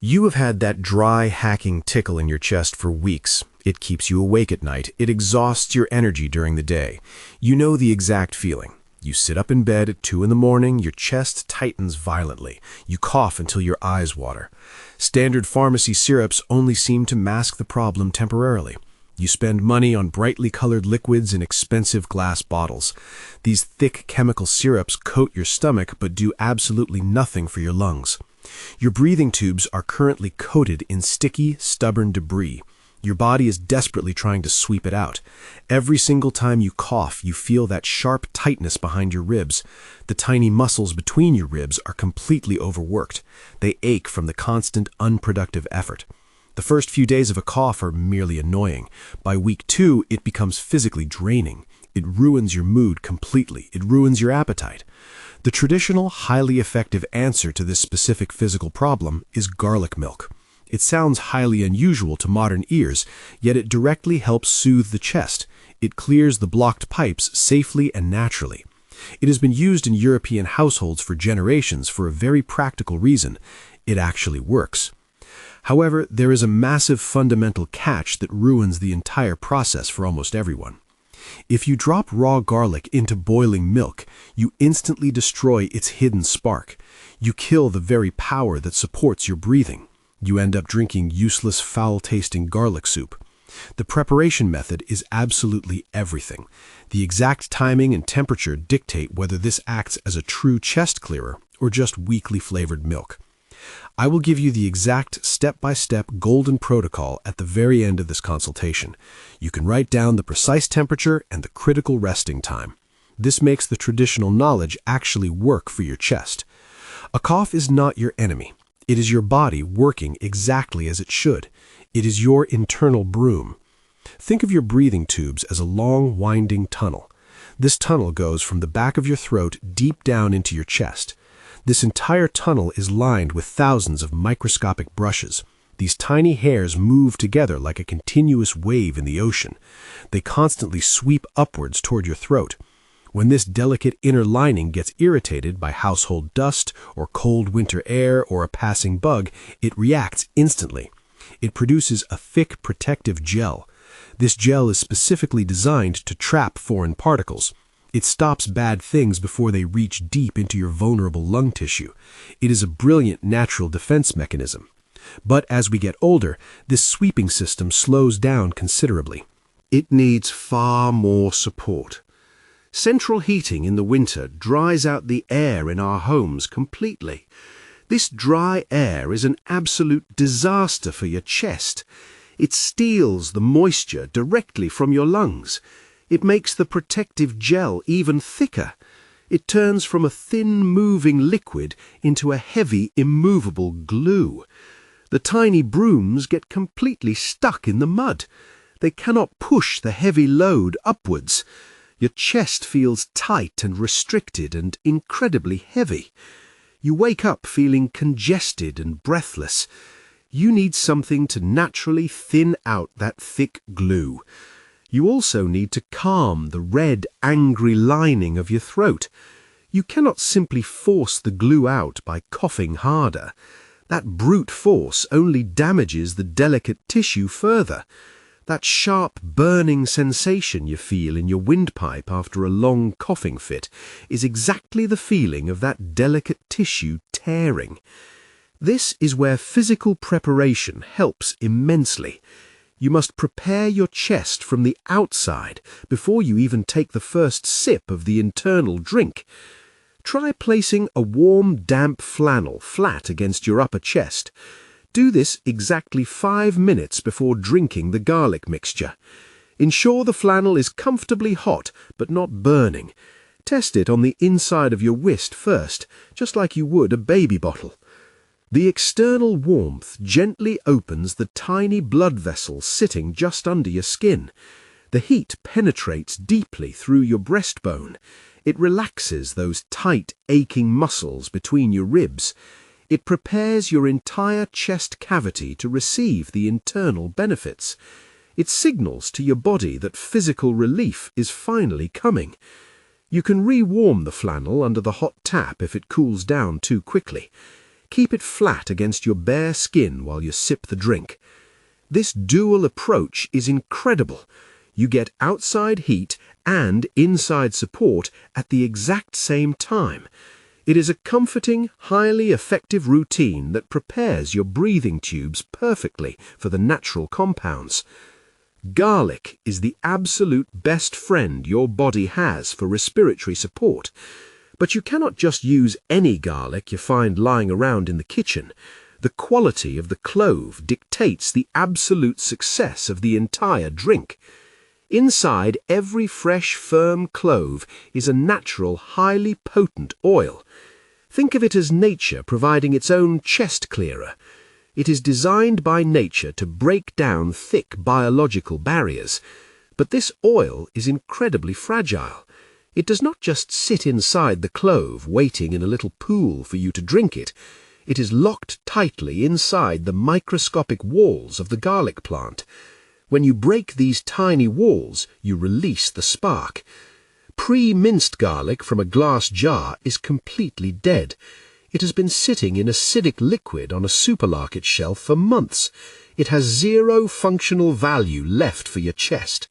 You have had that dry, hacking tickle in your chest for weeks. It keeps you awake at night. It exhausts your energy during the day. You know the exact feeling. You sit up in bed at 2 in the morning, your chest tightens violently. You cough until your eyes water. Standard pharmacy syrups only seem to mask the problem temporarily. You spend money on brightly colored liquids in expensive glass bottles. These thick chemical syrups coat your stomach but do absolutely nothing for your lungs. Your breathing tubes are currently coated in sticky, stubborn debris. Your body is desperately trying to sweep it out. Every single time you cough, you feel that sharp tightness behind your ribs. The tiny muscles between your ribs are completely overworked. They ache from the constant, unproductive effort. The first few days of a cough are merely annoying. By week 2, it becomes physically draining. It ruins your mood completely. It ruins your appetite. The traditional, highly effective answer to this specific physical problem is garlic milk. It sounds highly unusual to modern ears, yet it directly helps soothe the chest. It clears the blocked pipes safely and naturally. It has been used in European households for generations for a very practical reason. It actually works. However, there is a massive fundamental catch that ruins the entire process for almost everyone. If you drop raw garlic into boiling milk, you instantly destroy its hidden spark. You kill the very power that supports your breathing. You end up drinking useless, foul-tasting garlic soup. The preparation method is absolutely everything. The exact timing and temperature dictate whether this acts as a true chest clearer or just weakly flavored milk. I will give you the exact step-by-step golden protocol at the very end of this consultation. You can write down the precise temperature and the critical resting time. This makes the traditional knowledge actually work for your chest. A cough is not your enemy. It is your body working exactly as it should. It is your internal broom. Think of your breathing tubes as a long, winding tunnel. This tunnel goes from the back of your throat deep down into your chest. This entire tunnel is lined with thousands of microscopic brushes. These tiny hairs move together like a continuous wave in the ocean. They constantly sweep upwards toward your throat. When this delicate inner lining gets irritated by household dust or cold winter air or a passing bug, it reacts instantly. It produces a thick protective gel. This gel is specifically designed to trap foreign particles. It stops bad things before they reach deep into your vulnerable lung tissue. It is a brilliant natural defense mechanism. But as we get older, this sweeping system slows down considerably. It needs far more support. Central heating in the winter dries out the air in our homes completely. This dry air is an absolute disaster for your chest. It steals the moisture directly from your lungs. It makes the protective gel even thicker. It turns from a thin, moving liquid into a heavy, immovable glue. The tiny brooms get completely stuck in the mud. They cannot push the heavy load upwards. Your chest feels tight and restricted and incredibly heavy. You wake up feeling congested and breathless. You need something to naturally thin out that thick glue. You also need to calm the red, angry lining of your throat. You cannot simply force the glue out by coughing harder. That brute force only damages the delicate tissue further. That sharp, burning sensation you feel in your windpipe after a long coughing fit is exactly the feeling of that delicate tissue tearing. This is where physical preparation helps immensely. You must prepare your chest from the outside before you even take the first sip of the internal drink. Try placing a warm, damp flannel flat against your upper chest. Do this exactly 5 minutes before drinking the garlic mixture. Ensure the flannel is comfortably hot but not burning. Test it on the inside of your wrist first, just like you would a baby bottle. The external warmth gently opens the tiny blood vessels sitting just under your skin. The heat penetrates deeply through your breastbone. It relaxes those tight, aching muscles between your ribs. It prepares your entire chest cavity to receive the internal benefits. It signals to your body that physical relief is finally coming. You can re-warm the flannel under the hot tap if it cools down too quickly. Keep it flat against your bare skin while you sip the drink. This dual approach is incredible. You get outside heat and inside support at the exact same time. It is a comforting, highly effective routine that prepares your breathing tubes perfectly for the natural compounds. Garlic is the absolute best friend your body has for respiratory support. But you cannot just use any garlic you find lying around in the kitchen. The quality of the clove dictates the absolute success of the entire drink. Inside every fresh, firm clove is a natural, highly potent oil. Think of it as nature providing its own chest clearer. It is designed by nature to break down thick biological barriers. But this oil is incredibly fragile. It does not just sit inside the clove waiting in a little pool for you to drink it. It is locked tightly inside the microscopic walls of the garlic plant. When you break these tiny walls, you release the spark. Pre-minced garlic from a glass jar is completely dead. It has been sitting in acidic liquid on a supermarket shelf for months. It has zero functional value left for your chest.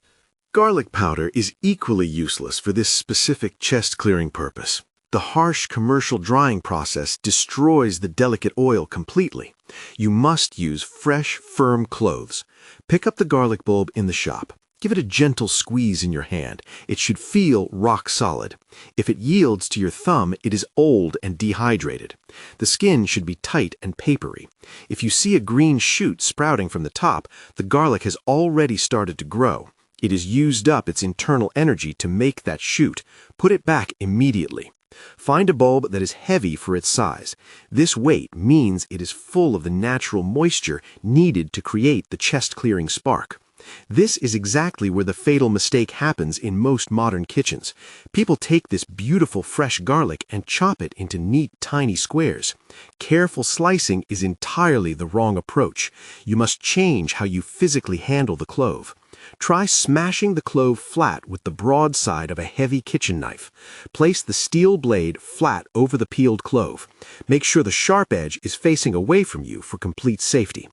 Garlic powder is equally useless for this specific chest-clearing purpose. The harsh commercial drying process destroys the delicate oil completely. You must use fresh, firm cloves. Pick up the garlic bulb in the shop. Give it a gentle squeeze in your hand. It should feel rock solid. If it yields to your thumb, it is old and dehydrated. The skin should be tight and papery. If you see a green shoot sprouting from the top, the garlic has already started to grow. It has used up its internal energy to make that shoot. Put it back immediately. Find a bulb that is heavy for its size. This weight means it is full of the natural moisture needed to create the chest-clearing spark. This is exactly where the fatal mistake happens in most modern kitchens. People take this beautiful fresh garlic and chop it into neat, tiny squares. Careful slicing is entirely the wrong approach. You must change how you physically handle the clove. Try smashing the clove flat with the broad side of a heavy kitchen knife. Place the steel blade flat over the peeled clove. Make sure the sharp edge is facing away from you for complete safety.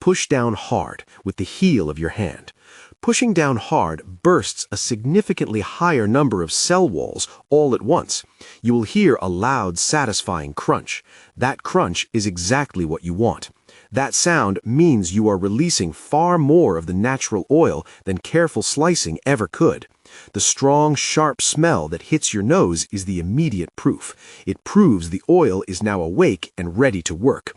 Push down hard with the heel of your hand. Pushing down hard bursts a significantly higher number of cell walls all at once. You will hear a loud, satisfying crunch. That crunch is exactly what you want. That sound means you are releasing far more of the natural oil than careful slicing ever could. The strong, sharp smell that hits your nose is the immediate proof. It proves the oil is now awake and ready to work.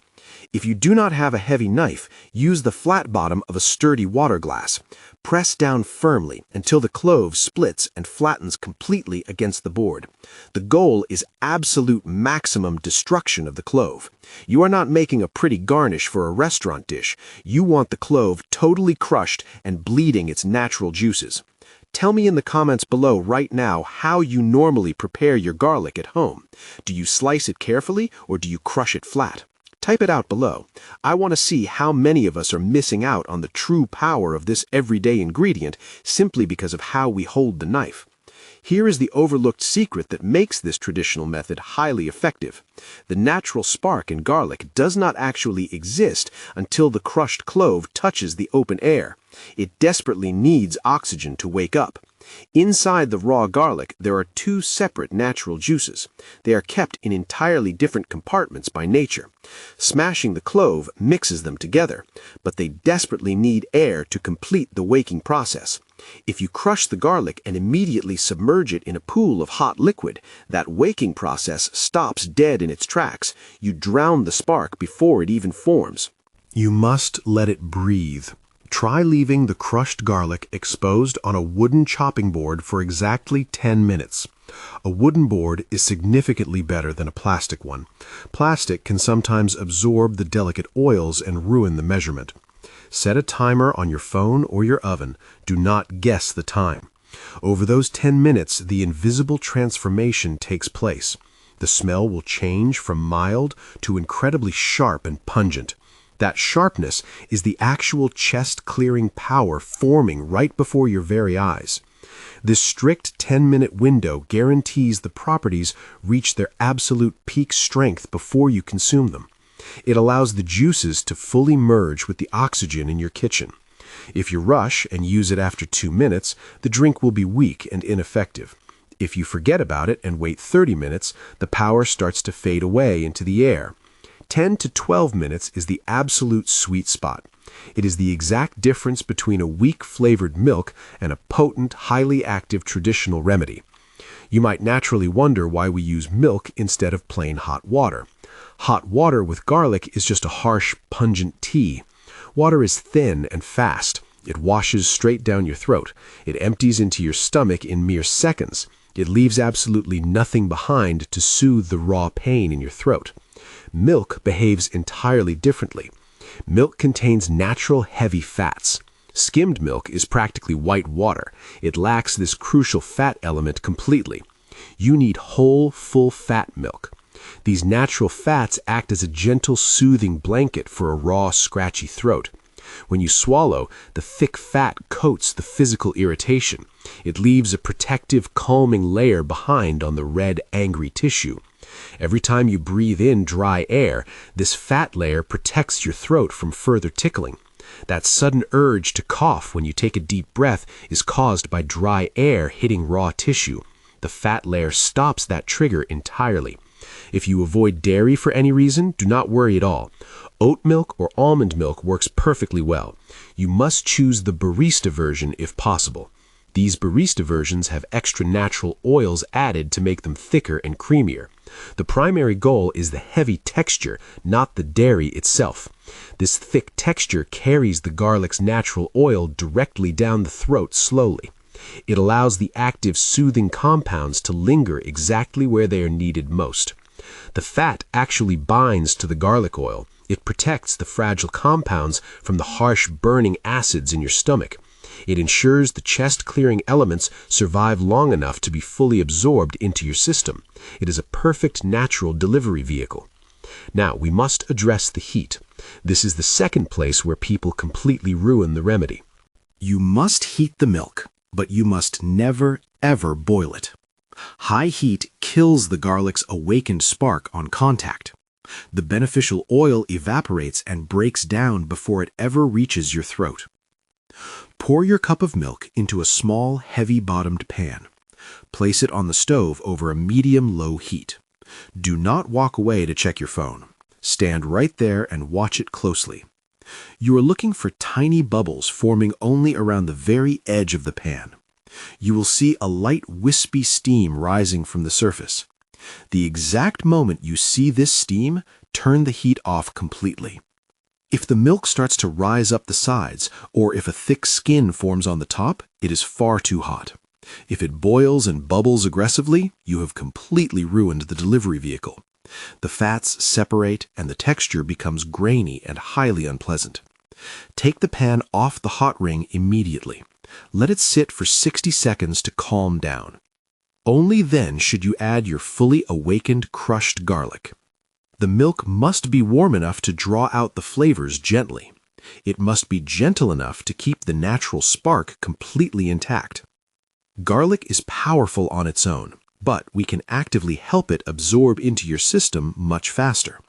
If you do not have a heavy knife, use the flat bottom of a sturdy water glass. Press down firmly until the clove splits and flattens completely against the board. The goal is absolute maximum destruction of the clove. You are not making a pretty garnish for a restaurant dish. You want the clove totally crushed and bleeding its natural juices. Tell me in the comments below right now how you normally prepare your garlic at home. Do you slice it carefully or do you crush it flat? Type it out below. I want to see how many of us are missing out on the true power of this everyday ingredient simply because of how we hold the knife. Here is the overlooked secret that makes this traditional method highly effective. The natural spark in garlic does not actually exist until the crushed clove touches the open air. It desperately needs oxygen to wake up. Inside the raw garlic, there are two separate natural juices. They are kept in entirely different compartments by nature. Smashing the clove mixes them together, but they desperately need air to complete the waking process. If you crush the garlic and immediately submerge it in a pool of hot liquid, that waking process stops dead in its tracks. You drown the spark before it even forms. You must let it breathe. Try leaving the crushed garlic exposed on a wooden chopping board for exactly 10 minutes. A wooden board is significantly better than a plastic one. Plastic can sometimes absorb the delicate oils and ruin the measurement. Set a timer on your phone or your oven. Do not guess the time. Over those 10 minutes, the invisible transformation takes place. The smell will change from mild to incredibly sharp and pungent. That sharpness is the actual chest-clearing power forming right before your very eyes. This strict 10-minute window guarantees the properties reach their absolute peak strength before you consume them. It allows the juices to fully merge with the oxygen in your kitchen. If you rush and use it after 2 minutes, the drink will be weak and ineffective. If you forget about it and wait 30 minutes, the power starts to fade away into the air. 10 to 12 minutes is the absolute sweet spot. It is the exact difference between a weak flavored milk and a potent, highly active traditional remedy. You might naturally wonder why we use milk instead of plain hot water. Hot water with garlic is just a harsh, pungent tea. Water is thin and fast. It washes straight down your throat. It empties into your stomach in mere seconds. It leaves absolutely nothing behind to soothe the raw pain in your throat. Milk behaves entirely differently. Milk contains natural heavy fats. Skimmed milk is practically white water. It lacks this crucial fat element completely. You need whole, full-fat milk. These natural fats act as a gentle, soothing blanket for a raw, scratchy throat. When you swallow, the thick fat coats the physical irritation. It leaves a protective, calming layer behind on the red, angry tissue. Every time you breathe in dry air, this fat layer protects your throat from further tickling. That sudden urge to cough when you take a deep breath is caused by dry air hitting raw tissue. The fat layer stops that trigger entirely. If you avoid dairy for any reason, do not worry at all. Oat milk or almond milk works perfectly well. You must choose the barista version if possible. These barista versions have extra natural oils added to make them thicker and creamier. The primary goal is the heavy texture, not the dairy itself. This thick texture carries the garlic's natural oil directly down the throat slowly. It allows the active, soothing compounds to linger exactly where they are needed most. The fat actually binds to the garlic oil. It protects the fragile compounds from the harsh, burning acids in your stomach. It ensures the chest-clearing elements survive long enough to be fully absorbed into your system. It is a perfect natural delivery vehicle. Now, we must address the heat. This is the second place where people completely ruin the remedy. You must heat the milk, but you must never, ever boil it. High heat kills the garlic's awakened spark on contact. The beneficial oil evaporates and breaks down before it ever reaches your throat. Pour your cup of milk into a small, heavy-bottomed pan. Place it on the stove over a medium-low heat. Do not walk away to check your phone. Stand right there and watch it closely. You are looking for tiny bubbles forming only around the very edge of the pan. You will see a light, wispy steam rising from the surface. The exact moment you see this steam, turn the heat off completely. If the milk starts to rise up the sides, or if a thick skin forms on the top, it is far too hot. If it boils and bubbles aggressively, you have completely ruined the delivery vehicle. The fats separate and the texture becomes grainy and highly unpleasant. Take the pan off the hot ring immediately. Let it sit for 60 seconds to calm down. Only then should you add your fully awakened crushed garlic. The milk must be warm enough to draw out the flavors gently. It must be gentle enough to keep the natural spark completely intact. Garlic is powerful on its own, but we can actively help it absorb into your system much faster.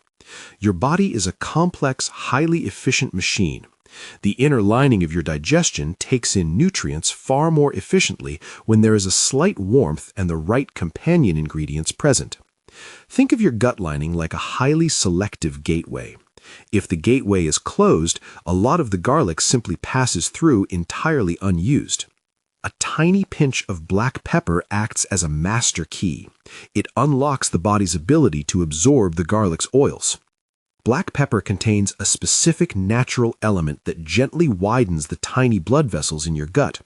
Your body is a complex, highly efficient machine. The inner lining of your digestion takes in nutrients far more efficiently when there is a slight warmth and the right companion ingredients present. Think of your gut lining like a highly selective gateway. If the gateway is closed, a lot of the garlic simply passes through entirely unused. A tiny pinch of black pepper acts as a master key. It unlocks the body's ability to absorb the garlic's oils. Black pepper contains a specific natural element that gently widens the tiny blood vessels in your gut.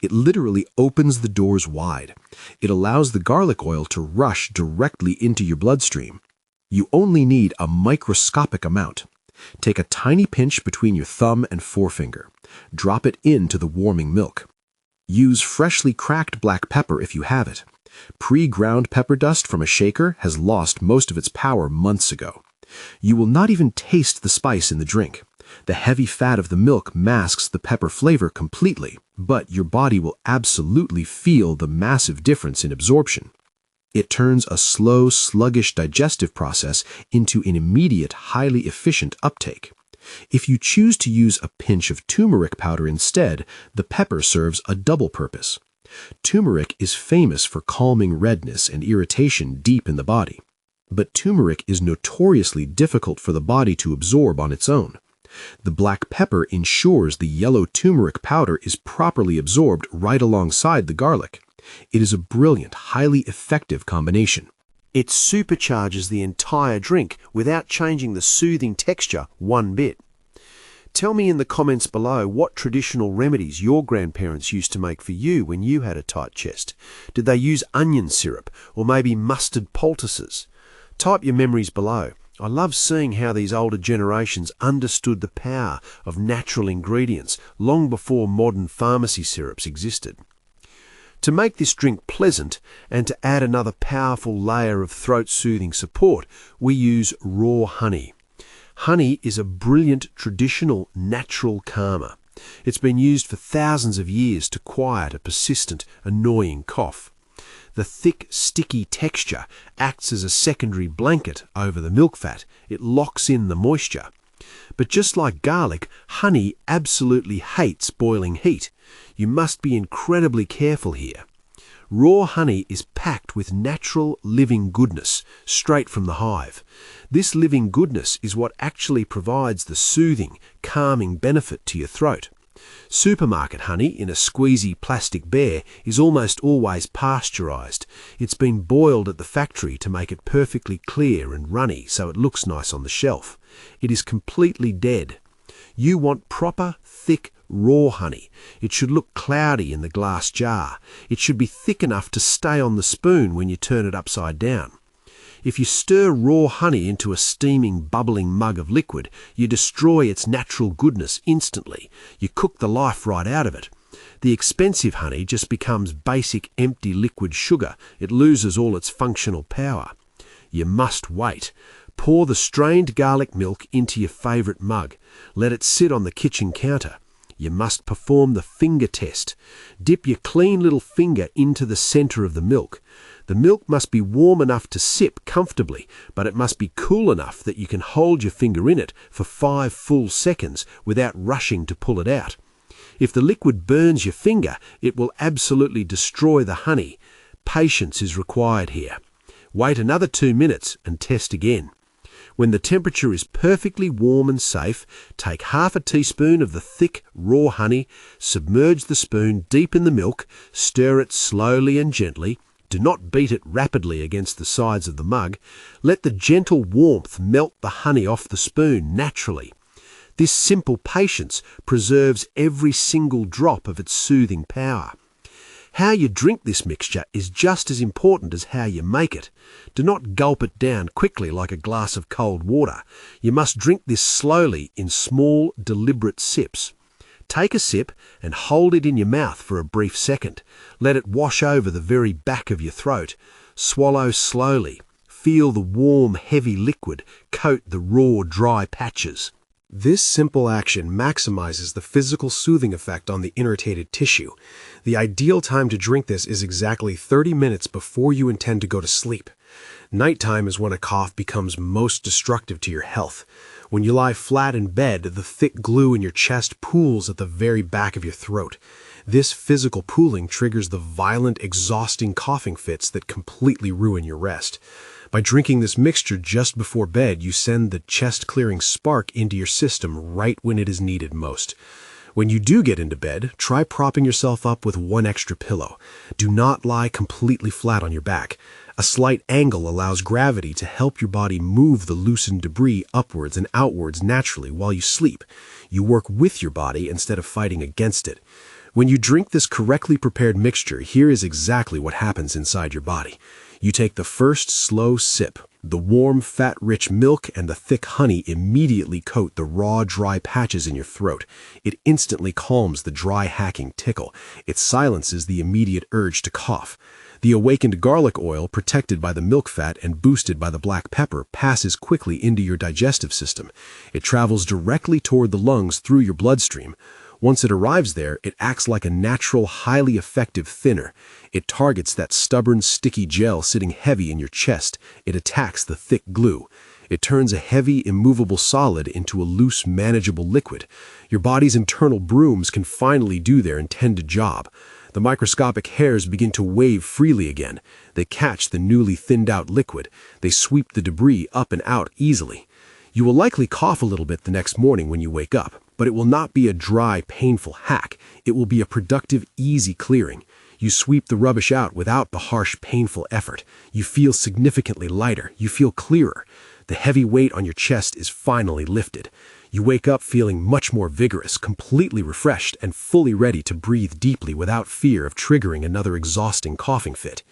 It literally opens the doors wide. It allows the garlic oil to rush directly into your bloodstream. You only need a microscopic amount. Take a tiny pinch between your thumb and forefinger. Drop it into the warming milk. Use freshly cracked black pepper if you have it. Pre-ground pepper dust from a shaker has lost most of its power months ago. You will not even taste the spice in the drink. The heavy fat of the milk masks the pepper flavor completely, but your body will absolutely feel the massive difference in absorption. It turns a slow, sluggish digestive process into an immediate, highly efficient uptake. If you choose to use a pinch of turmeric powder instead, the pepper serves a double purpose. Turmeric is famous for calming redness and irritation deep in the body. But turmeric is notoriously difficult for the body to absorb on its own. The black pepper ensures the yellow turmeric powder is properly absorbed right alongside the garlic. It is a brilliant, highly effective combination. It supercharges the entire drink without changing the soothing texture one bit. Tell me in the comments below what traditional remedies your grandparents used to make for you when you had a tight chest. Did they use onion syrup or maybe mustard poultices? Type your memories below. I love seeing how these older generations understood the power of natural ingredients long before modern pharmacy syrups existed. To make this drink pleasant and to add another powerful layer of throat-soothing support, we use raw honey. Honey is a brilliant traditional natural calmer. It's been used for thousands of years to quiet a persistent, annoying cough. The thick, sticky texture acts as a secondary blanket over the milk fat. It locks in the moisture. But just like garlic, honey absolutely hates boiling heat. You must be incredibly careful here. Raw honey is packed with natural living goodness, straight from the hive. This living goodness is what actually provides the soothing, calming benefit to your throat. Supermarket honey in a squeezy plastic bear is almost always pasteurized. It's been boiled at the factory to make it perfectly clear and runny so it looks nice on the shelf. It is completely dead. You want proper, thick, raw honey. It should look cloudy in the glass jar. It should be thick enough to stay on the spoon when you turn it upside down. If you stir raw honey into a steaming, bubbling mug of liquid, you destroy its natural goodness instantly. You cook the life right out of it. The expensive honey just becomes basic, empty liquid sugar. It loses all its functional power. You must wait. Pour the strained garlic milk into your favourite mug. Let it sit on the kitchen counter. You must perform the finger test. Dip your clean little finger into the centre of the milk. The milk must be warm enough to sip comfortably, but it must be cool enough that you can hold your finger in it for 5 full seconds without rushing to pull it out. If the liquid burns your finger, it will absolutely destroy the honey. Patience is required here. Wait another 2 minutes and test again. When the temperature is perfectly warm and safe, take half a teaspoon of the thick, raw honey, submerge the spoon deep in the milk, stir it slowly and gently. Do not beat it rapidly against the sides of the mug. Let the gentle warmth melt the honey off the spoon naturally. This simple patience preserves every single drop of its soothing power. How you drink this mixture is just as important as how you make it. Do not gulp it down quickly like a glass of cold water. You must drink this slowly in small, deliberate sips. Take a sip and hold it in your mouth for a brief second. Let it wash over the very back of your throat. Swallow slowly. Feel the warm, heavy liquid coat the raw, dry patches. This simple action maximizes the physical soothing effect on the irritated tissue. The ideal time to drink this is exactly 30 minutes before you intend to go to sleep. Nighttime is when a cough becomes most destructive to your health. When you lie flat in bed, the thick glue in your chest pools at the very back of your throat. This physical pooling triggers the violent, exhausting coughing fits that completely ruin your rest. By drinking this mixture just before bed, you send the chest-clearing spark into your system right when it is needed most. When you do get into bed, try propping yourself up with one extra pillow. Do not lie completely flat on your back. A slight angle allows gravity to help your body move the loosened debris upwards and outwards naturally while you sleep. You work with your body instead of fighting against it. When you drink this correctly prepared mixture, here is exactly what happens inside your body. You take the first slow sip. The warm, fat-rich milk and the thick honey immediately coat the raw, dry patches in your throat. It instantly calms the dry, hacking tickle. It silences the immediate urge to cough. The awakened garlic oil, protected by the milk fat and boosted by the black pepper, passes quickly into your digestive system. It travels directly toward the lungs through your bloodstream. Once it arrives there, it acts like a natural, highly effective thinner. It targets that stubborn, sticky gel sitting heavy in your chest. It attacks the thick glue. It turns a heavy, immovable solid into a loose, manageable liquid. Your body's internal brooms can finally do their intended job. The microscopic hairs begin to wave freely again. They catch the newly thinned-out liquid. They sweep the debris up and out easily. You will likely cough a little bit the next morning when you wake up, but it will not be a dry, painful hack. It will be a productive, easy clearing. You sweep the rubbish out without the harsh, painful effort. You feel significantly lighter. You feel clearer. The heavy weight on your chest is finally lifted. You wake up feeling much more vigorous, completely refreshed, and fully ready to breathe deeply without fear of triggering another exhausting coughing fit.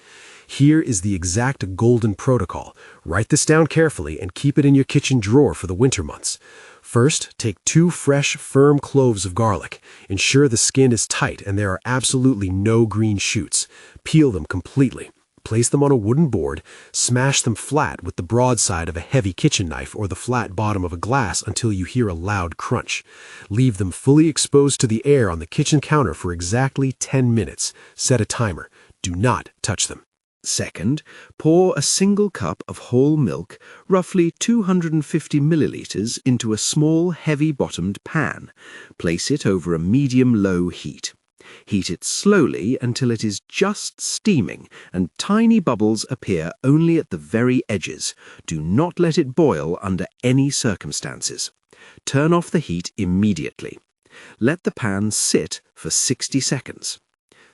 Here is the exact golden protocol. Write this down carefully and keep it in your kitchen drawer for the winter months. First, take 2 fresh, firm cloves of garlic. Ensure the skin is tight and there are absolutely no green shoots. Peel them completely. Place them on a wooden board, smash them flat with the broadside of a heavy kitchen knife or the flat bottom of a glass until you hear a loud crunch. Leave them fully exposed to the air on the kitchen counter for exactly 10 minutes. Set a timer. Do not touch them. Second, pour a single cup of whole milk, roughly 250 milliliters, into a small, heavy-bottomed pan. Place it over a medium-low heat. Heat it slowly until it is just steaming and tiny bubbles appear only at the very edges. Do not let it boil under any circumstances. Turn off the heat immediately. Let the pan sit for 60 seconds.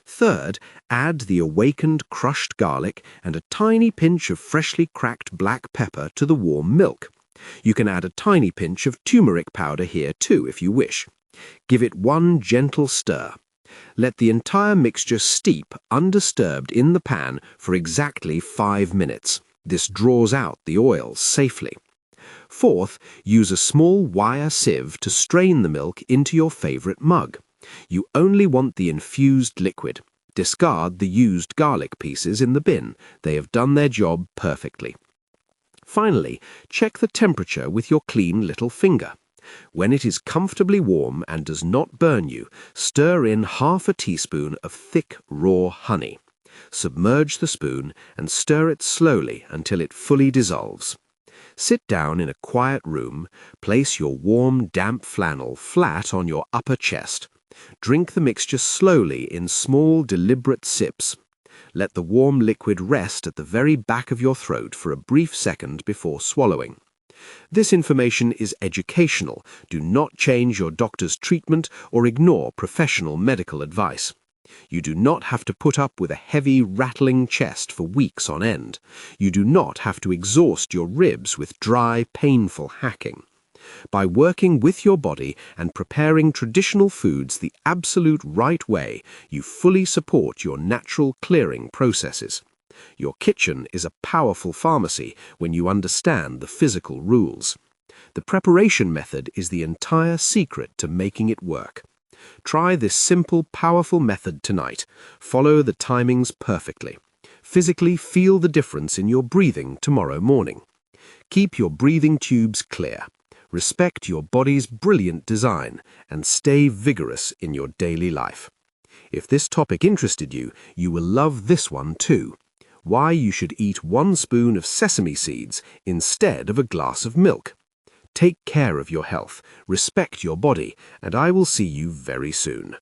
Third, add the awakened crushed garlic and a tiny pinch of freshly cracked black pepper to the warm milk. You can add a tiny pinch of turmeric powder here too if you wish. Give it one gentle stir. Let the entire mixture steep undisturbed in the pan for exactly 5 minutes. This draws out the oils safely. Fourth, use a small wire sieve to strain the milk into your favorite mug. You only want the infused liquid. Discard the used garlic pieces in the bin. They have done their job perfectly. Finally, check the temperature with your clean little finger. When it is comfortably warm and does not burn you, stir in half a teaspoon of thick, raw honey. Submerge the spoon and stir it slowly until it fully dissolves. Sit down in a quiet room, place your warm, damp flannel flat on your upper chest. Drink the mixture slowly in small, deliberate sips. Let the warm liquid rest at the very back of your throat for a brief second before swallowing. This information is educational. Do not change your doctor's treatment or ignore professional medical advice. You do not have to put up with a heavy, rattling chest for weeks on end. You do not have to exhaust your ribs with dry, painful hacking. By working with your body and preparing traditional foods the absolute right way, you fully support your natural clearing processes. Your kitchen is a powerful pharmacy when you understand the physical rules. The preparation method is the entire secret to making it work. Try this simple, powerful method tonight. Follow the timings perfectly. Physically feel the difference in your breathing tomorrow morning. Keep your breathing tubes clear. Respect your body's brilliant design and stay vigorous in your daily life. If this topic interested you, you will love this one too. Why you should eat 1 spoon of sesame seeds instead of a glass of milk. Take care of your health, respect your body, and I will see you very soon.